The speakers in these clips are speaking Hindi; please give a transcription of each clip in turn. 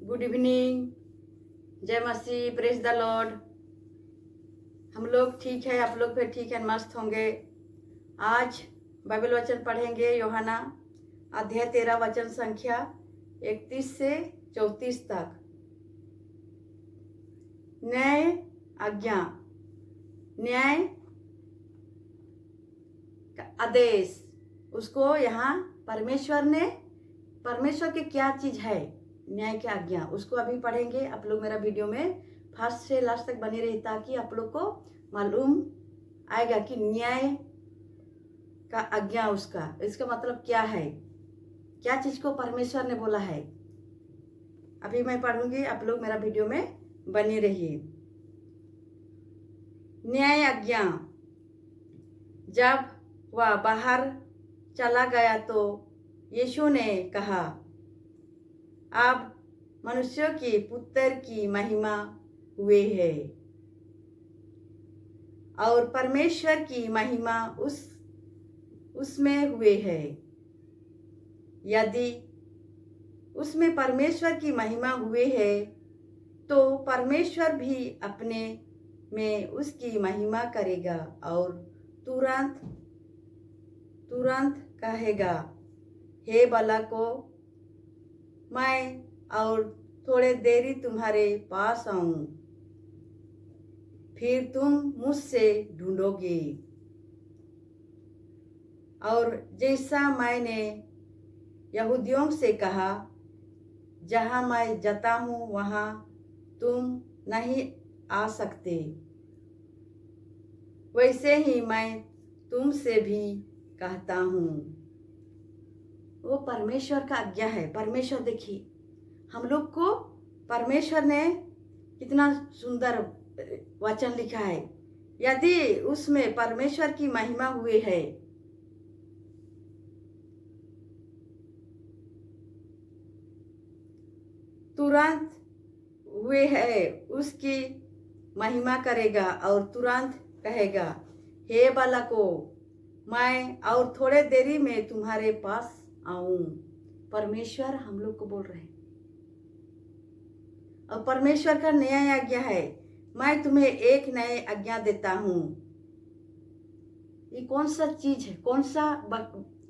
गुड इवनिंग, जय मसीह, प्रेज द लॉर्ड। हम लोग ठीक है, आप लोग भी ठीक है, मस्त होंगे। आज बाइबल वचन पढ़ेंगे यूहन्ना अध्याय 13 वचन संख्या 31 से 34 तक। न्याय आज्ञा, न्याय का आदेश, उसको यहाँ परमेश्वर की क्या चीज है, न्याय की आज्ञा, उसको अभी पढ़ेंगे। आप लोग मेरा वीडियो में फर्स्ट से लास्ट तक बने रही ताकि आप लोग को मालूम आएगा कि न्याय का आज्ञा इसका मतलब क्या है, क्या चीज को परमेश्वर ने बोला है। अभी मैं पढ़ूंगी, आप लोग मेरा वीडियो में बने रहिए। न्याय आज्ञा, जब वह बाहर चला गया तो यीशु ने कहा, अब मनुष्यों के पुत्र की महिमा हुई है और परमेश्वर की महिमा उसमें हुई है। यदि उसमें परमेश्वर की महिमा हुई है तो परमेश्वर भी अपने में उसकी महिमा करेगा और तुरंत कहेगा, हे बालको, मैं और थोड़े देरी तुम्हारे पास आऊं, फिर तुम मुझसे ढूंढोगे। और जैसा मैंने यहूदियों से कहा, जहां मैं जाता हूं वहां तुम नहीं आ सकते, वैसे ही मैं तुमसे भी कहता हूं। वो परमेश्वर का आज्ञा है। परमेश्वर, देखिए हम लोग को परमेश्वर ने कितना सुंदर वचन लिखा है। यदि उसमें परमेश्वर की महिमा हुई है तुरंत हुए है, उसकी महिमा करेगा और तुरंत कहेगा, हे बालको, मैं और थोड़े देरी में तुम्हारे पास आऊं। परमेश्वर हम लोग को बोल रहे हैं। और परमेश्वर का न्याय आज्ञा है, मैं तुम्हें एक नए आज्ञा देता हूं। ये कौन सा चीज है, कौन सा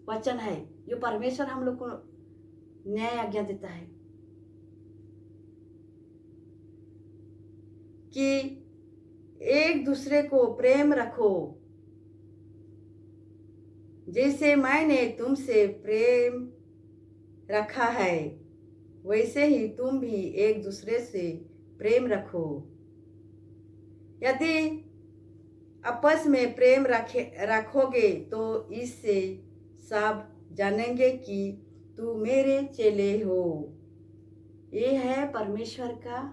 वचन है जो परमेश्वर हम लोग को न्याय आज्ञा देता है कि एक दूसरे को प्रेम रखो, जैसे मैंने तुमसे प्रेम रखा है वैसे ही तुम भी एक दूसरे से प्रेम रखो। यदि आपस में प्रेम रखोगे तो इससे सब जानेंगे कि तू मेरे चेले हो। ये है परमेश्वर का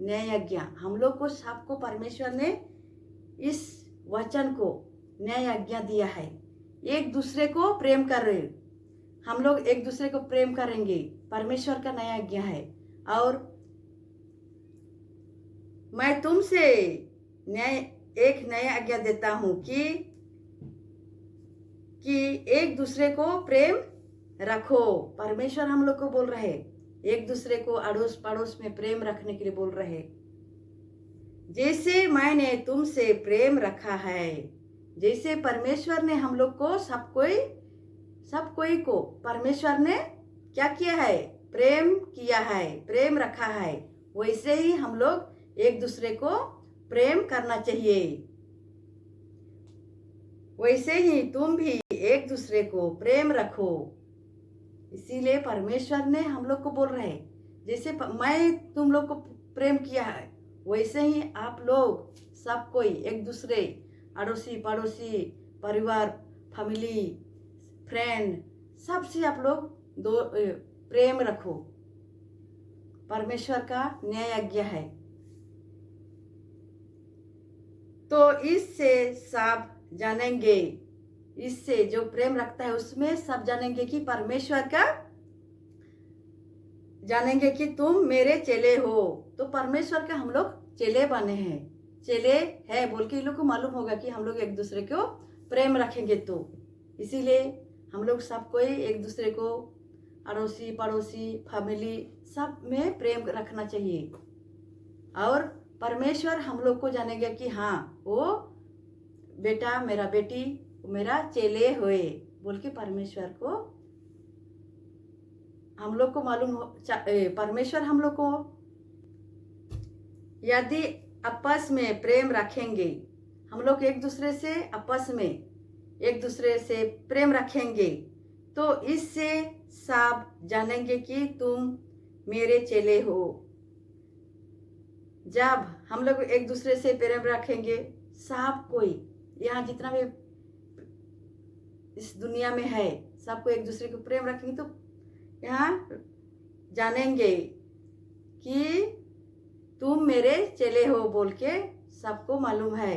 न्याय आज्ञा। हम लोग को सबको परमेश्वर ने इस वचन को न्याय आज्ञा दिया है। एक दूसरे को प्रेम कर रहे, हम लोग एक दूसरे को प्रेम करेंगे, परमेश्वर का नया आज्ञा है। और मैं तुमसे एक नया आज्ञा देता हूं कि एक दूसरे को प्रेम रखो। परमेश्वर हम लोग को बोल रहे, एक दूसरे को अड़ोस पड़ोस में प्रेम रखने के लिए बोल रहे। जैसे मैंने तुमसे प्रेम रखा है, जैसे परमेश्वर ने हम लोग को सब कोई को परमेश्वर ने क्या किया है, प्रेम किया है, प्रेम रखा है, वैसे ही हम लोग एक दूसरे को प्रेम करना चाहिए। वैसे ही तुम भी एक दूसरे को प्रेम रखो। इसीलिए परमेश्वर ने हम लोग को बोल रहे, जैसे मैं तुम लोग को प्रेम किया है वैसे ही आप लोग सब कोई एक दूसरे अड़ोसी पड़ोसी परिवार फैमिली फ्रेंड सबसे आप लोग प्रेम रखो। परमेश्वर का न्याय आज्ञा है। तो इससे सब जानेंगे, इससे जो प्रेम रखता है उसमें सब जानेंगे कि परमेश्वर का, जानेंगे कि तुम मेरे चेले हो। तो परमेश्वर का हम लोग चेले बने हैं, चेले है बोल के इन लोग को मालूम होगा कि हम लोग एक दूसरे को प्रेम रखेंगे। तो इसीलिए हम लोग सब कोई एक दूसरे को अड़ोसी पड़ोसी फैमिली सब में प्रेम रखना चाहिए। और परमेश्वर हम लोग को जानेगा कि हाँ वो बेटा मेरा बेटी मेरा चेले हुए बोल के परमेश्वर को हम लोग को मालूम हो। परमेश्वर हम लोग को यदि आपस में प्रेम रखेंगे, हम लोग एक दूसरे से आपस में एक दूसरे से प्रेम रखेंगे तो इससे सब जानेंगे कि तुम मेरे चेले हो। जब हम लोग एक दूसरे से प्रेम रखेंगे, सब कोई यहाँ जितना भी इस दुनिया में है सबको एक दूसरे को प्रेम रखेंगे तो यहाँ जानेंगे कि तुम मेरे चेले हो बोल के सबको मालूम है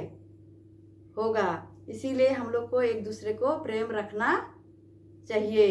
होगा। इसीलिए हम लोग को एक दूसरे को प्रेम रखना चाहिए।